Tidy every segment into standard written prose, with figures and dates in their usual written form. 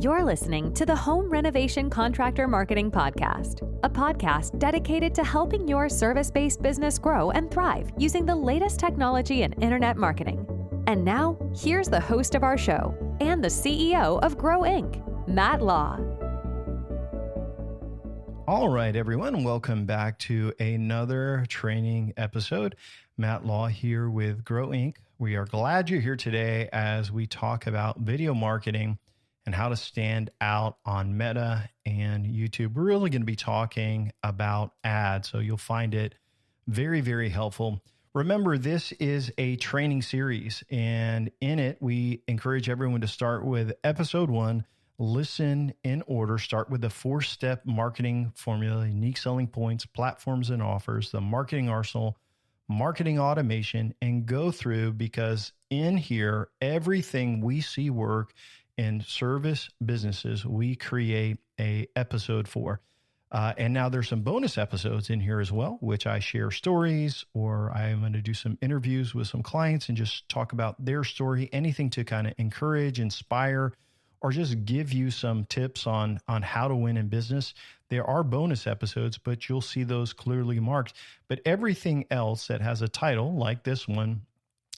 You're listening to the Home Renovation Contractor Marketing Podcast, a podcast dedicated to helping your service-based business grow and thrive using the latest technology and internet marketing. And now, here's the host of our show and the CEO of Grow Inc., Matt Law. All right, everyone, welcome back to another training episode. Matt Law here with Grow Inc. We are glad you're here today as we talk about video marketing and how to stand out on Meta and YouTube. We're really going to be talking about ads, so you'll find it very, very helpful. Remember, this is a training series, and in it, we encourage everyone to start with episode 1, listen in order, start with the 4-step marketing formula, unique selling points, platforms and offers, the marketing arsenal, marketing automation, and go through, because in here, everything we see work in service businesses, we create a episode for. And now there's some bonus episodes in here as well, which I share stories, or I am going to do some interviews with some clients and just talk about their story, anything to kind of encourage, inspire, or just give you some tips on how to win in business. There are bonus episodes, but you'll see those clearly marked. But everything else that has a title like this one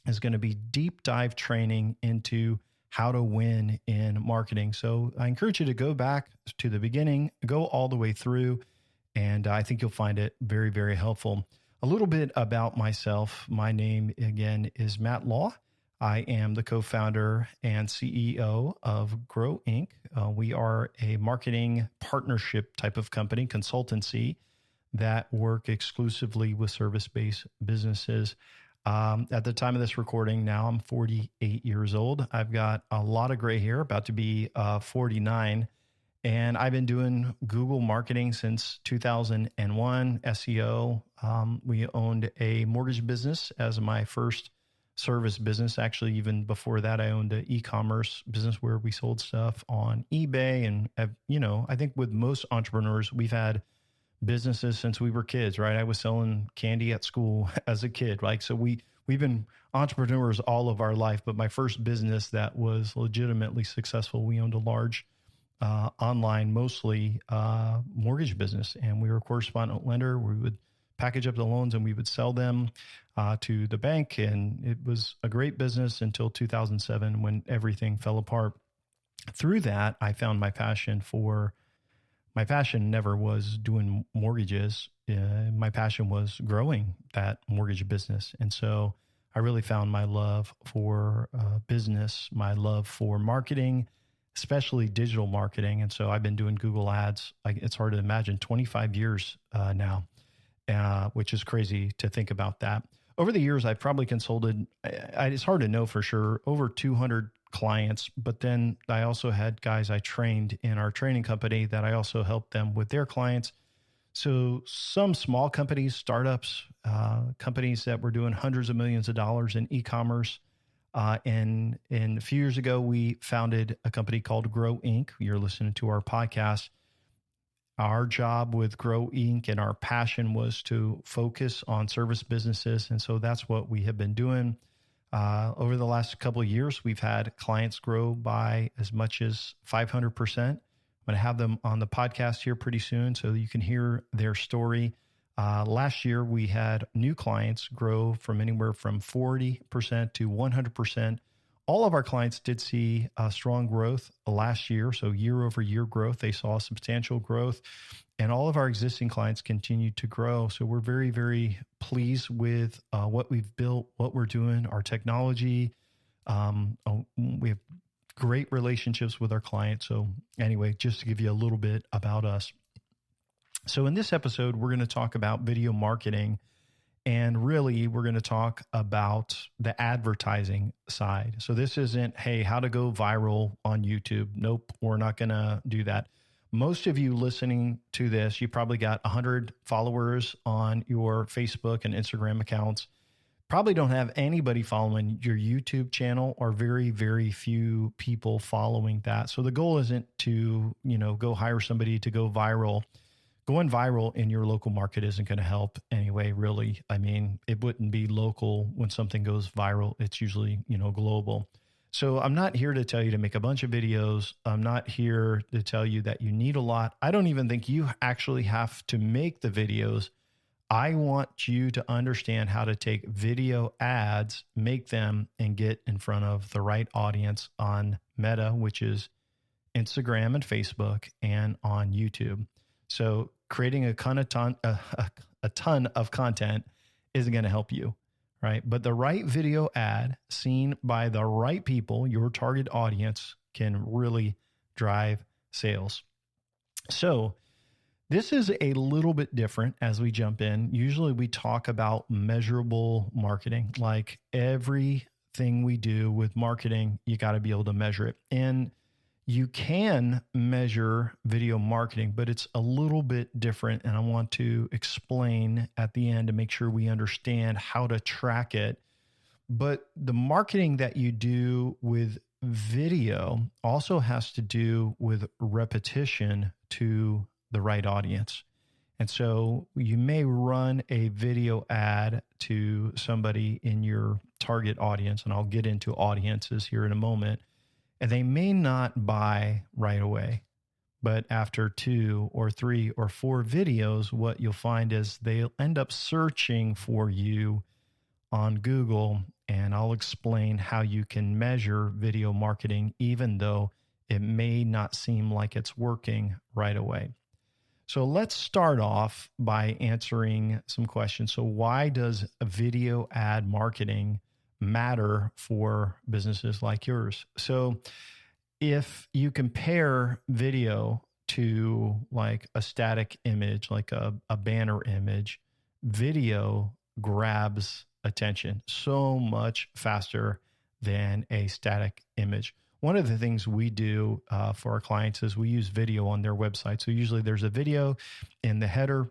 is going to be deep dive training into how to win in marketing. So I encourage you to go back to the beginning, go all the way through, and I think you'll find it very, very helpful. A little bit about myself. My name, again, is Matt Law. I am the co-founder and CEO of Grow Inc. We are a marketing partnership type of company, consultancy, that work exclusively with service-based businesses. At the time of this recording, now I'm 48 years old. I've got a lot of gray hair, about to be 49, and I've been doing Google marketing since 2001, SEO. We owned a mortgage business as my first service business. Actually, even before that, I owned an e-commerce business where we sold stuff on eBay. And, I think with most entrepreneurs, we've had businesses since we were kids, right? I was selling candy at school as a kid, right? So we've been entrepreneurs all of our life, but my first business that was legitimately successful, we owned a large online, mostly mortgage business, and we were a correspondent lender. We would package up the loans and we would sell them to the bank, and it was a great business until 2007 when everything fell apart. Through that, I found my passion never was doing mortgages. My passion was growing that mortgage business. And so I really found my love for business, my love for marketing, especially digital marketing. And so I've been doing Google ads, it's hard to imagine, 25 years now, which is crazy to think about that. Over the years, I've probably consulted, it's hard to know for sure, over 200 clients, but then I also had guys I trained in our training company that I also helped them with their clients. So some small companies, startups, companies that were doing hundreds of millions of dollars in e-commerce. And a few years ago, we founded a company called Grow Inc. You're listening to our podcast. Our job with Grow Inc. and our passion was to focus on service businesses. And so that's what we have been doing. Over the last couple of years, we've had clients grow by as much as 500%. I'm going to have them on the podcast here pretty soon so you can hear their story. Last year, we had new clients grow from anywhere from 40% to 100%. All of our clients did see strong growth last year. So year over year growth, they saw substantial growth. And all of our existing clients continued to grow. So we're very, very pleased with what we've built, what we're doing, our technology. We have great relationships with our clients. So anyway, just to give you a little bit about us. So in this episode, we're going to talk about video marketing. And really, we're going to talk about the advertising side. So this isn't, hey, how to go viral on YouTube. Nope, we're not going to do that. Most of you listening to this, you probably got 100 followers on your Facebook and Instagram accounts. Probably don't have anybody following your YouTube channel, or very, very few people following that. So the goal isn't to, go hire somebody to go viral. Going viral in your local market isn't going to help anyway, really. I mean, it wouldn't be local when something goes viral. It's usually, global. So I'm not here to tell you to make a bunch of videos. I'm not here to tell you that you need a lot. I don't even think you actually have to make the videos. I want you to understand how to take video ads, make them, and get in front of the right audience on Meta, which is Instagram and Facebook, and on YouTube. So creating a ton of content isn't going to help you, right? But the right video ad seen by the right people, your target audience, can really drive sales. So this is a little bit different as we jump in. Usually we talk about measurable marketing. Like everything we do with marketing, you got to be able to measure it. And you can measure video marketing, but it's a little bit different. And I want to explain at the end to make sure we understand how to track it. But the marketing that you do with video also has to do with repetition to the right audience. And so you may run a video ad to somebody in your target audience, and I'll get into audiences here in a moment, and they may not buy right away. But after 2 or 3 or 4 videos, what you'll find is they'll end up searching for you on Google, and I'll explain how you can measure video marketing, even though it may not seem like it's working right away. So let's start off by answering some questions. So why does video ad marketing matter for businesses like yours? So if you compare video to like a static image, like a banner image, video grabs attention so much faster than a static image. One of the things we do for our clients is we use video on their website. So usually there's a video in the header.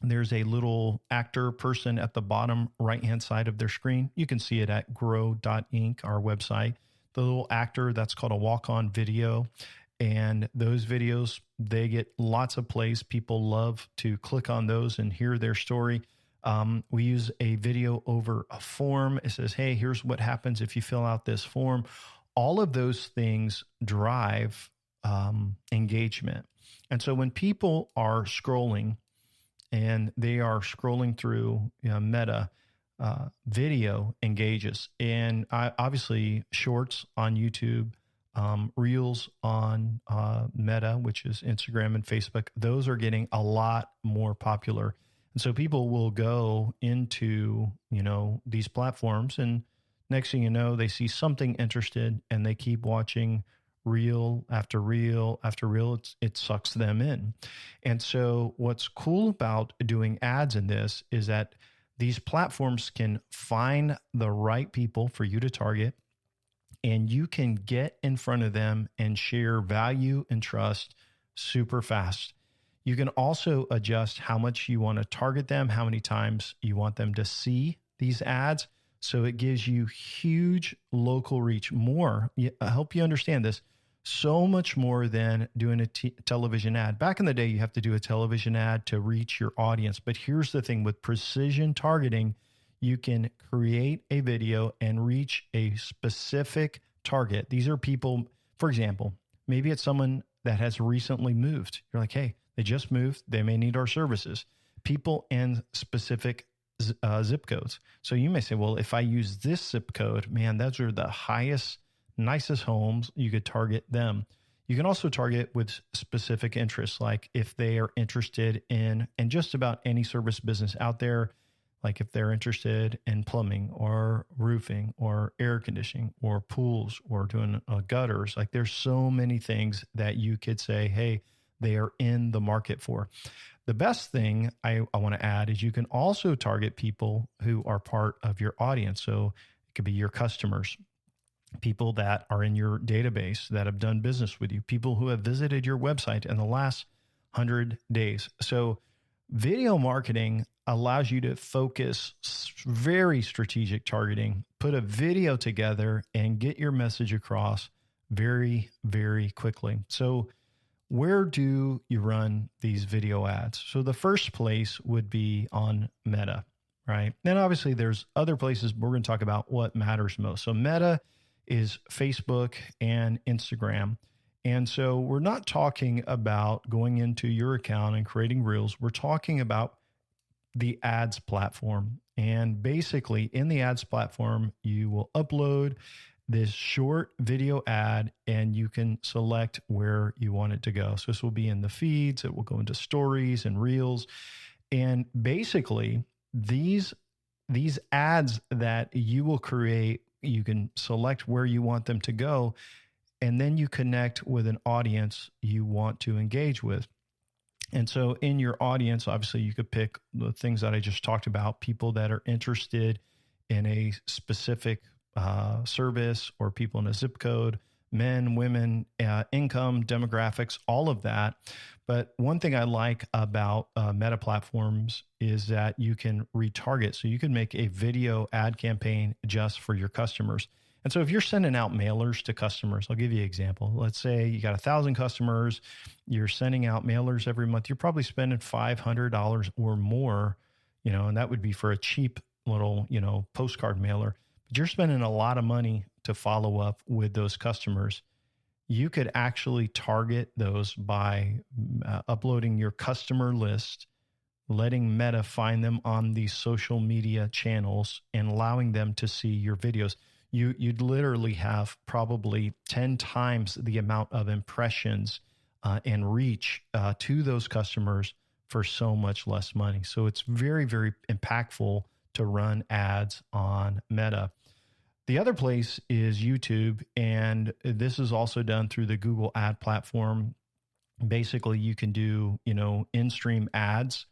There's a little actor person at the bottom right-hand side of their screen. You can see it at grow.inc, our website. The little actor, that's called a walk-on video. And those videos, they get lots of plays. People love to click on those and hear their story. We use a video over a form. It says, hey, here's what happens if you fill out this form. All of those things drive engagement. And so when people are scrolling and they are scrolling through Meta, video engages. And obviously shorts on YouTube, reels on Meta, which is Instagram and Facebook, those are getting a lot more popular. And so people will go into, these platforms, and next thing you know, they see something interested and they keep watching reel after reel after reel. It sucks them in. And so what's cool about doing ads in this is that these platforms can find the right people for you to target, and you can get in front of them and share value and trust super fast. You can also adjust how much you want to target them, how many times you want them to see these ads. So it gives you huge local reach, more. I hope you understand this. So much more than doing a television ad. Back in the day, you have to do a television ad to reach your audience. But here's the thing, with precision targeting, you can create a video and reach a specific target. These are people, for example, maybe it's someone that has recently moved. You're like, hey, they just moved. They may need our services. People in specific zip codes. So you may say, well, if I use this zip code, man, those are the highest, nicest homes. You could target them. You can also target with specific interests, like if they are interested in just about any service business out there, like if they're interested in plumbing or roofing or air conditioning or pools or doing gutters. Like there's so many things that you could say, hey, they are in the market for. The best thing I want to add is you can also target people who are part of your audience. So it could be your customers, people that are in your database that have done business with you, people who have visited your website in the last 100 days. So video marketing allows you to focus very strategic targeting, put a video together, and get your message across very, very quickly. So where do you run these video ads? So the first place would be on Meta, right? Then obviously there's other places, but we're going to talk about what matters most. So Meta is Facebook and Instagram. And so we're not talking about going into your account and creating reels. We're talking about the ads platform. And basically in the ads platform, you will upload this short video ad and you can select where you want it to go. So this will be in the feeds, it will go into stories and reels. And basically these ads that you will create, you can select where you want them to go, and then you connect with an audience you want to engage with. And so in your audience, obviously you could pick the things that I just talked about, people that are interested in a specific service, or people in a zip code, men, women, income, demographics, all of that. But one thing I like about Meta platforms is that you can retarget. So you can make a video ad campaign just for your customers. And so if you're sending out mailers to customers, I'll give you an example. Let's say you got 1,000 customers, you're sending out mailers every month. You're probably spending $500 or more, and that would be for a cheap little, postcard mailer. But you're spending a lot of money to follow up with those customers. You could actually target those by uploading your customer list, letting Meta find them on these social media channels, and allowing them to see your videos. You'd literally have probably 10 times the amount of impressions and reach to those customers for so much less money. So it's very, very impactful to run ads on Meta. The other place is YouTube, and this is also done through the Google ad platform. Basically, you can do, in-stream ads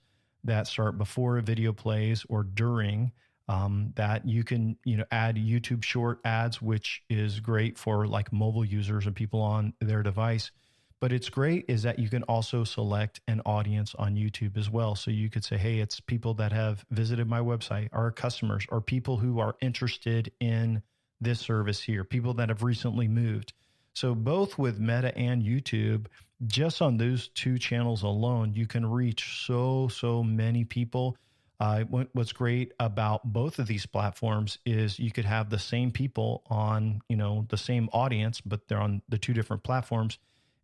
that start before a video plays or during. That you can, add YouTube short ads, which is great for like mobile users and people on their device. But it's great is that you can also select an audience on YouTube as well. So you could say, hey, it's people that have visited my website, our customers, or people who are interested in this service here, people that have recently moved. So both with Meta and YouTube, just on those two channels alone, you can reach so many people. What's great about both of these platforms is you could have the same people on, the same audience, but they're on the two different platforms,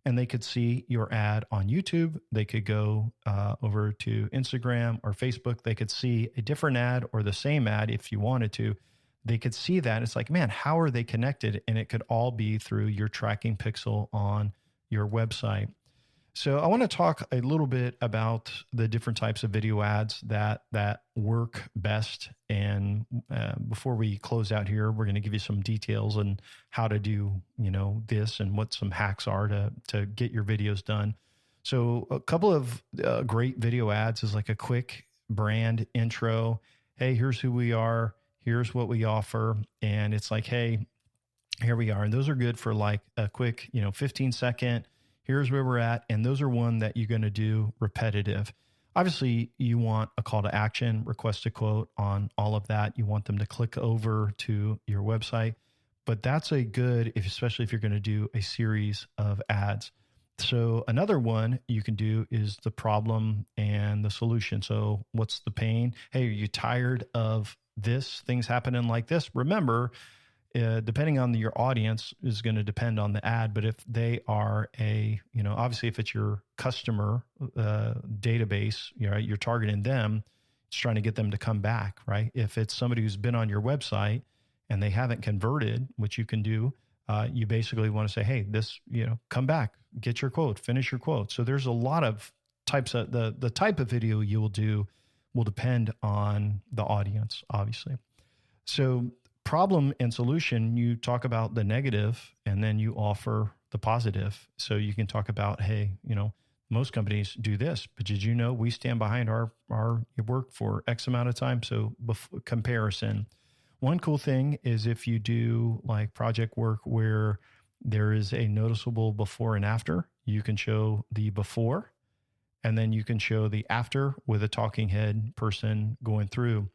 and they could see your ad on YouTube. They could go over to Instagram or Facebook. They could see a different ad or the same ad if you wanted to. They could see that. It's like, man, how are they connected? And it could all be through your tracking pixel on your website. So I want to talk a little bit about the different types of video ads that work best. And before we close out here, we're going to give you some details on how to do, this and what some hacks are to get your videos done. So a couple of great video ads is like a quick brand intro. Hey, here's who we are. Here's what we offer. And it's like, hey, here we are. And those are good for like a quick, 15-second. Here's where we're at. And those are one that you're going to do repetitive. Obviously, you want a call to action, request a quote on all of that. You want them to click over to your website. But that's a good, especially if you're going to do a series of ads. So another one you can do is the problem and the solution. So what's the pain? Hey, are you tired of this? Things happening like this? Remember, depending on your audience is going to depend on the ad. But if they are obviously if it's your customer database, you're targeting them, it's trying to get them to come back, right? If it's somebody who's been on your website and they haven't converted, which you can do, you basically want to say, hey, this, come back, get your quote, finish your quote. So there's a lot of types of the type of video you will do will depend on the audience, obviously. So problem and solution, you talk about the negative and then you offer the positive. So you can talk about, hey, most companies do this, but did you know we stand behind our work for X amount of time? So comparison. One cool thing is if you do like project work where there is a noticeable before and after, you can show the before and then you can show the after with a talking head person going through.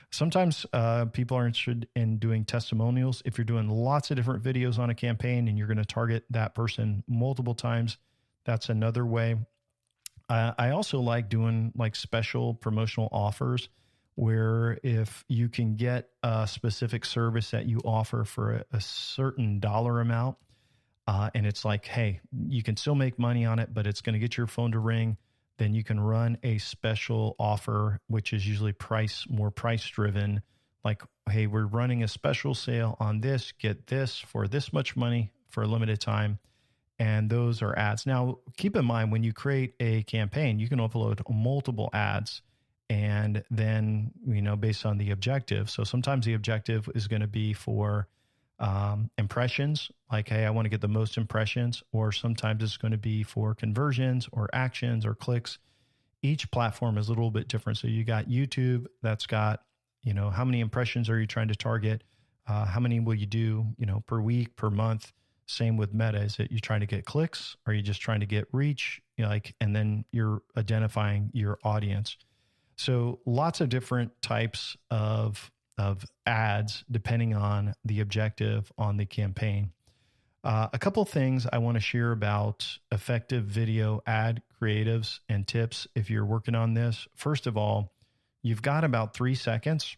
Sometimes people are interested in doing testimonials. If you're doing lots of different videos on a campaign and you're going to target that person multiple times, that's another way. I also like doing like special promotional offers where if you can get a specific service that you offer for a certain dollar amount, and it's like, hey, you can still make money on it, but it's going to get your phone to ring, then you can run a special offer, which is usually more price driven. Like, hey, we're running a special sale on this, get this for this much money for a limited time. And those are ads. Now, keep in mind, when you create a campaign, you can upload multiple ads, and then, based on the objective. So sometimes the objective is going to be for impressions, like, hey, I want to get the most impressions, or sometimes it's going to be for conversions or actions or clicks. Each platform is a little bit different. So you got YouTube that's got, how many impressions are you trying to target? How many will you do, per week, per month? Same with Meta. Is it you trying to get clicks? Or are you just trying to get reach? And then you're identifying your audience. So lots of different types of ads depending on the objective on the campaign. A couple things I want to share about effective video ad creatives and tips if you're working on this. First of all, you've got about 3 seconds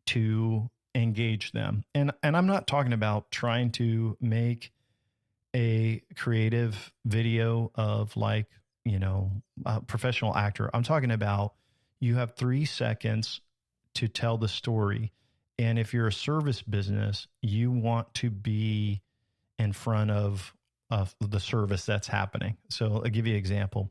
to engage them. And I'm not talking about trying to make a creative video of like, a professional actor. I'm talking about you have 3 seconds to tell the story. And if you're a service business, you want to be in front of the service that's happening. So I'll give you an example.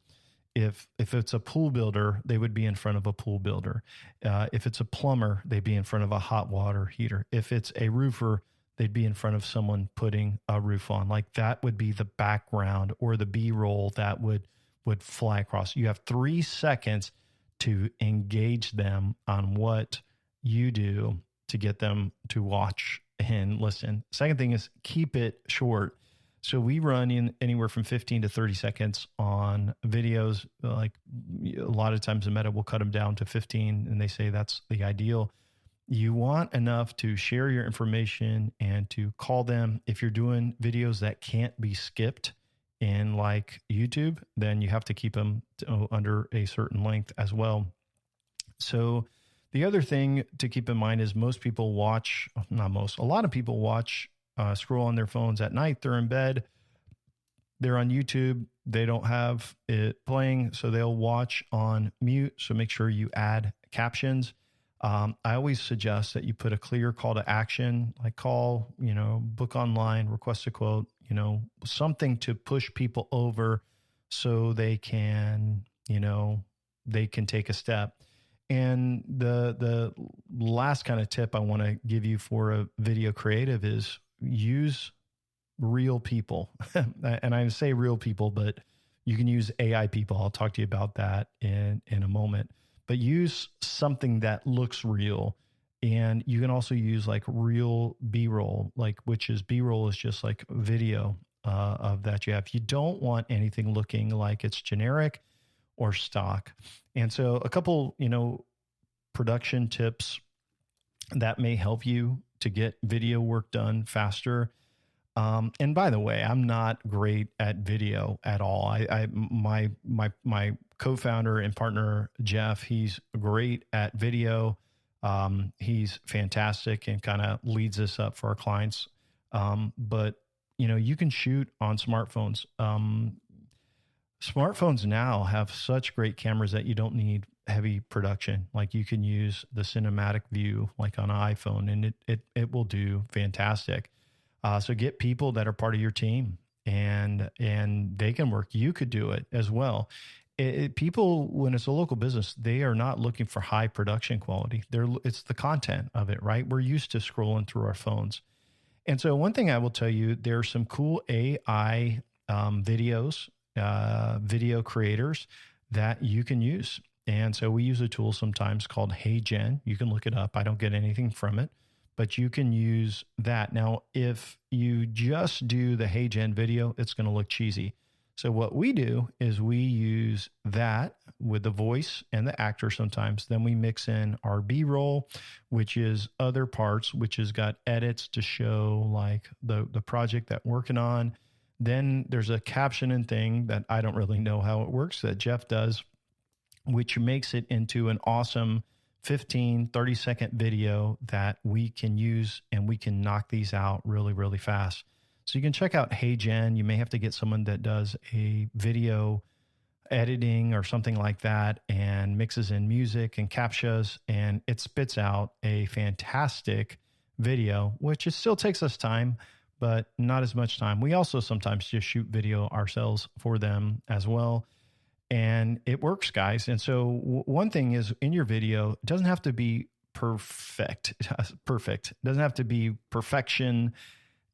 If it's a pool builder, they would be in front of a pool builder. If it's a plumber, they'd be in front of a hot water heater. If it's a roofer, they'd be in front of someone putting a roof on. Like that would be the background or the B-roll that would fly across. You have 3 seconds to engage them on what you do to get them to watch and listen. Second thing is keep it short. So we run in anywhere from 15 to 30 seconds on videos. Like a lot of times the Meta will cut them down to 15 and they say that's the ideal. You want enough to share your information and to call them. If you're doing videos that can't be skipped in like YouTube, then you have to keep them under a certain length as well. So the other thing to keep in mind is a lot of people watch, scroll on their phones at night. They're in bed. They're on YouTube. They don't have it playing, so they'll watch on mute. So make sure you add captions. I always suggest that you put a clear call to action, like call, book online, request a quote, something to push people over so they can take a step. And the last kind of tip I want to give you for a video creative is use real people. And I say real people, but you can use AI people. I'll talk to you about that in a moment. But use something that looks real. And you can also use like real B-roll, which is B-roll is just like video of that you have. You don't want anything looking like it's generic or stock. And so a couple, production tips that may help you to get video work done faster. And by the way, I'm not great at video at all. My co-founder and partner, Jeff, he's great at video. He's fantastic and kind of leads us up for our clients. But you can shoot on smartphones. Smartphones now have such great cameras that you don't need heavy production. Like you can use the cinematic view like on an iPhone and it will do fantastic. So get people that are part of your team and they can work. You could do it as well. People, when it's a local business, they are not looking for high production quality. It's the content of it, right? We're used to scrolling through our phones. And so one thing I will tell you, there are some cool AI videos, video creators that you can use. And so we use a tool sometimes called HeyGen. You can look it up. I don't get anything from it, but you can use that. Now, if you just do the HeyGen video, it's going to look cheesy. So what we do is we use that with the voice and the actor sometimes. Then we mix in our B-roll, which is other parts, which has got edits to show like the project that we're working on. Then there's a captioning thing that I don't really know how it works that Jeff does, which makes it into an awesome 15, 30-second video that we can use, and we can knock these out really, really fast. So you can check out HeyGen. You may have to get someone that does a video editing or something like that and mixes in music and captchas, and it spits out a fantastic video, which it still takes us time, but not as much time. We also sometimes just shoot video ourselves for them as well. And it works, guys. And so one thing is, in your video, it doesn't have to be perfect. It doesn't have to be perfection.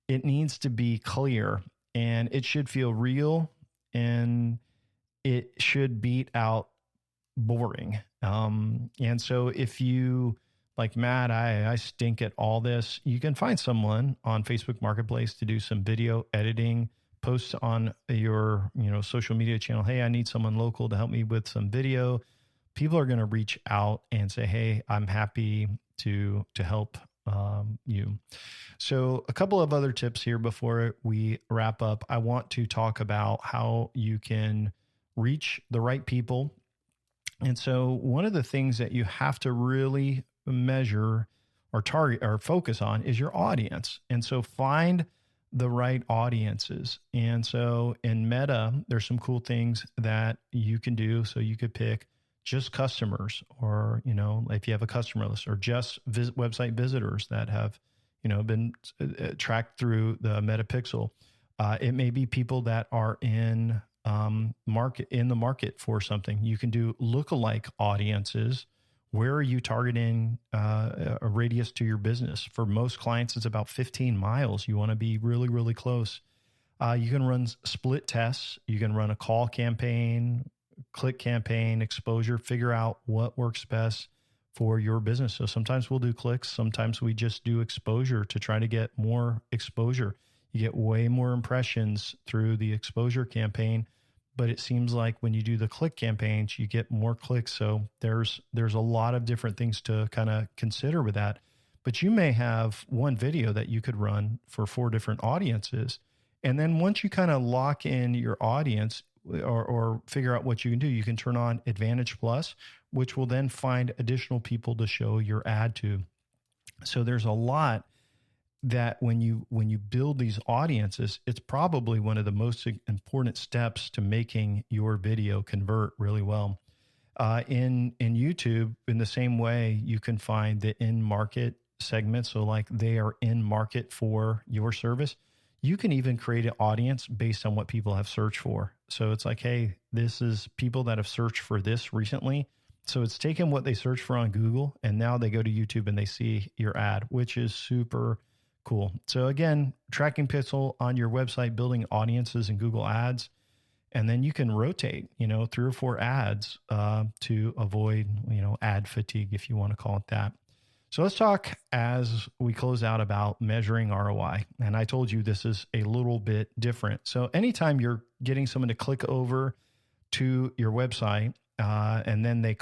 It needs to be clear, and it should feel real, and it should beat out boring. And so if you, like Matt, I stink at all this, you can find someone on Facebook Marketplace to do some video editing, post on your, social media channel. Hey, I need someone local to help me with some video. People are going to reach out and say, hey, I'm happy to help you. So a couple of other tips here before we wrap up. I want to talk about how you can reach the right people. And so one of the things that you have to really measure or target or focus on is your audience. And so find the right audiences. And so in Meta, there's some cool things that you can do. So you could pick just customers, or, if you have a customer list, or just website visitors that have, been tracked through the Meta Pixel. It may be people that are in the market for something. You can do lookalike audiences. Where are you targeting a radius to your business? For most clients, it's about 15 miles. You want to be really, really close. You can run split tests. You can run a call campaign, click campaign, exposure, figure out what works best for your business. So sometimes we'll do clicks. Sometimes we just do exposure to try to get more exposure. You get way more impressions through the exposure campaign, but it seems like when you do the click campaigns, you get more clicks. So there's a lot of different things to kind of consider with that. But you may have one video that you could run for 4 different audiences. And then once you kind of lock in your audience, or figure out what you can do, you can turn on Advantage Plus, which will then find additional people to show your ad to. So there's a lot that when you build these audiences, it's probably one of the most important steps to making your video convert really well. In YouTube, in the same way, you can find the in-market segments. So like they are in market for your service. You can even create an audience based on what people have searched for. So it's like, hey, this is people that have searched for this recently. So it's taken what they searched for on Google, and now they go to YouTube and they see your ad, which is super cool. So again, tracking pixel on your website, building audiences in Google Ads, and then you can rotate, 3 or 4 ads to avoid, ad fatigue, if you want to call it that. So let's talk as we close out about measuring ROI. And I told you this is a little bit different. So anytime you're getting someone to click over to your website and then they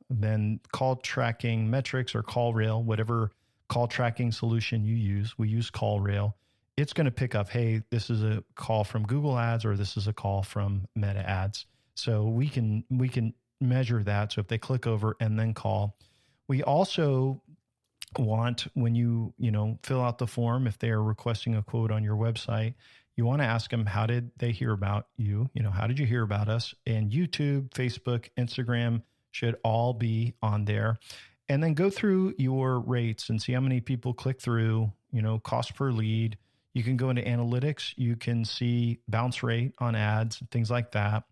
then call tracking metrics or CallRail, whatever call tracking solution you use, we use CallRail. It's going to pick up, hey, this is a call from Google Ads, or this is a call from Meta Ads. So we can measure that. So if they click over and then call, we also want, when you fill out the form, if they are requesting a quote on your website, you want to ask them, how did they hear about you? How did you hear about us? And YouTube, Facebook, Instagram should all be on there. And then go through your rates and see how many people click through, cost per lead. You can go into analytics. You can see bounce rate on ads, things like that.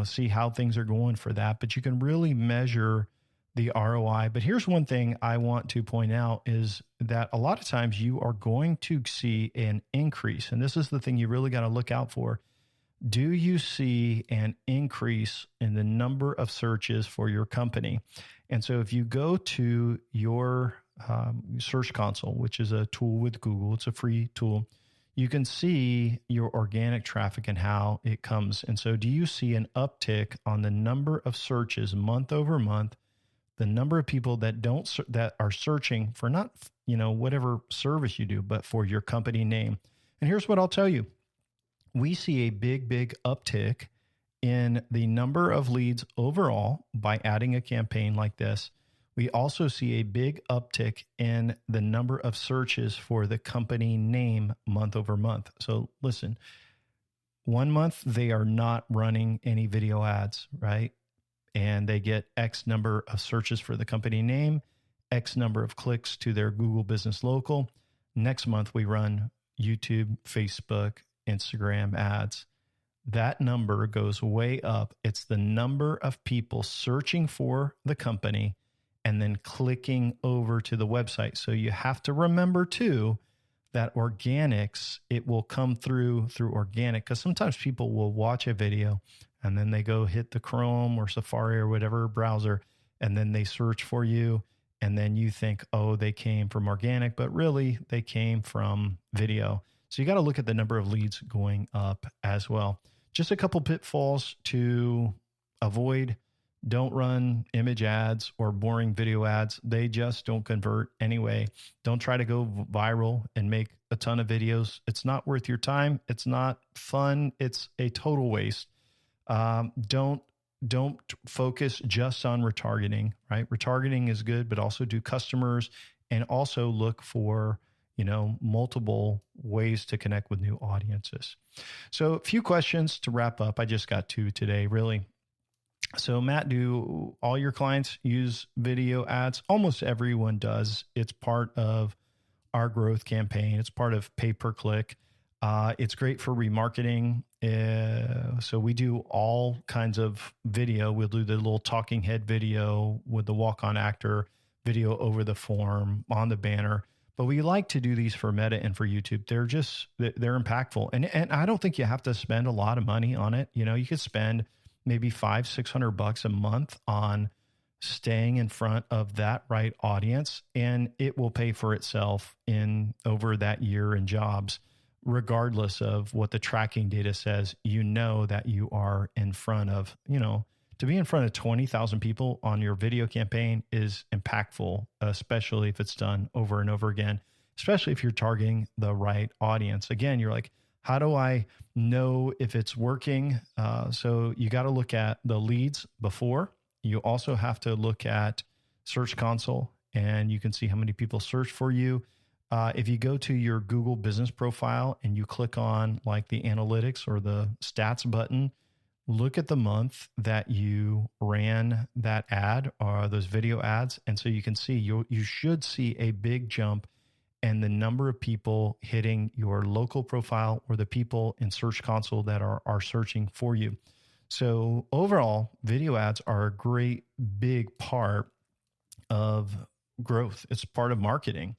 See how things are going for that. But you can really measure the ROI. But here's one thing I want to point out is that a lot of times you are going to see an increase. And this is the thing you really got to look out for. Do you see an increase in the number of searches for your company? And so if you go to your Search Console, which is a tool with Google, it's a free tool, you can see your organic traffic and how it comes. And so do you see an uptick on the number of searches month over month, the number of people that are searching for not, whatever service you do, but for your company name? And here's what I'll tell you. We see a big uptick in the number of leads overall by adding a campaign like this. We also see a big uptick in the number of searches for the company name month over month. So listen, 1 month, they are not running any video ads, right? And they get X number of searches for the company name, X number of clicks to their Google Business Local. Next month, we run YouTube, Facebook, Instagram ads. That number goes way up. It's the number of people searching for the company and then clicking over to the website. So you have to remember too, that organics, it will come through organic, because sometimes people will watch a video and then they go hit the Chrome or Safari or whatever browser, and then they search for you. And then you think, oh, they came from organic, but really they came from video. So you got to look at the number of leads going up as well. Just a couple pitfalls to avoid. Don't run image ads or boring video ads. They just don't convert anyway. Don't try to go viral and make a ton of videos. It's not worth your time. It's not fun. It's a total waste. Don't focus just on retargeting, right? Retargeting is good, but also do customers and also look for, multiple ways to connect with new audiences. So a few questions to wrap up. I just got 2 today, really. So Matt, do all your clients use video ads? Almost everyone does. It's part of our growth campaign. It's part of pay-per-click. It's great for remarketing. So we do all kinds of video. We'll do the little talking head video with the walk-on actor, video over the form, on the banner. But we like to do these for Meta and for YouTube. They're impactful. And I don't think you have to spend a lot of money on it. You could spend maybe $500-600 a month on staying in front of that right audience, and it will pay for itself over that year in jobs, regardless of what the tracking data says. That you are in front of, to be in front of 20,000 people on your video campaign is impactful, especially if it's done over and over again, especially if you're targeting the right audience. Again, you're like, how do I know if it's working? So you got to look at the leads before. You also have to look at Search Console, and you can see how many people search for you. If you go to your Google business profile and you click on like the analytics or the stats button, look at the month that you ran that ad or those video ads. And so you can see, you should see a big jump and the number of people hitting your local profile or the people in Search Console that are searching for you. So overall, video ads are a great big part of growth. It's part of marketing.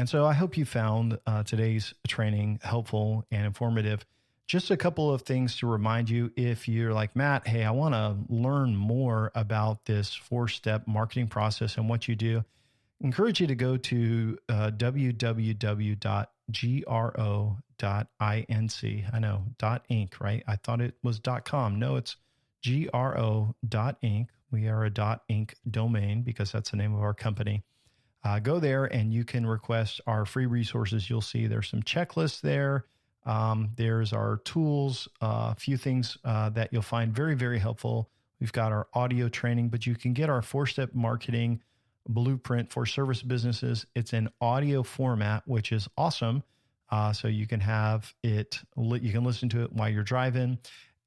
And so I hope you found today's training helpful and informative. Just a couple of things to remind you, if you're like, Matt, hey, I want to learn more about this 4-step marketing process and what you do. Encourage you to go to www.gro.inc. I know, .inc, right? I thought it was .com. No, it's gro.inc. We are a .inc domain because that's the name of our company. Go there and you can request our free resources. You'll see there's some checklists there. There's our tools, a few things that you'll find very, very helpful. We've got our audio training, but you can get our 4-step marketing blueprint for service businesses. It's in audio format, which is awesome. So you can have it, you can listen to it while you're driving.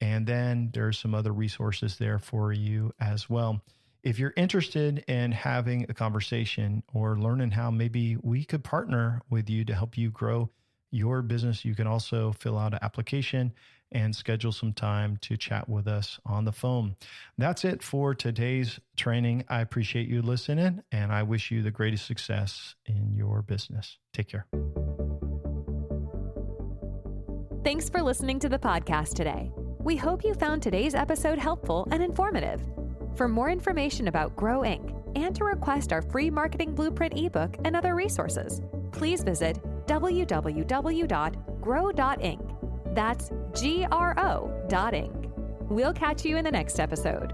And then there's some other resources there for you as well. If you're interested in having a conversation or learning how maybe we could partner with you to help you grow your business, you can also fill out an application and schedule some time to chat with us on the phone. That's it for today's training. I appreciate you listening, and I wish you the greatest success in your business. Take care. Thanks for listening to the podcast today. We hope you found today's episode helpful and informative. For more information about Grow Inc. and to request our free marketing blueprint ebook and other resources, please visit www.grow.inc. That's GRO.inc. We'll catch you in the next episode.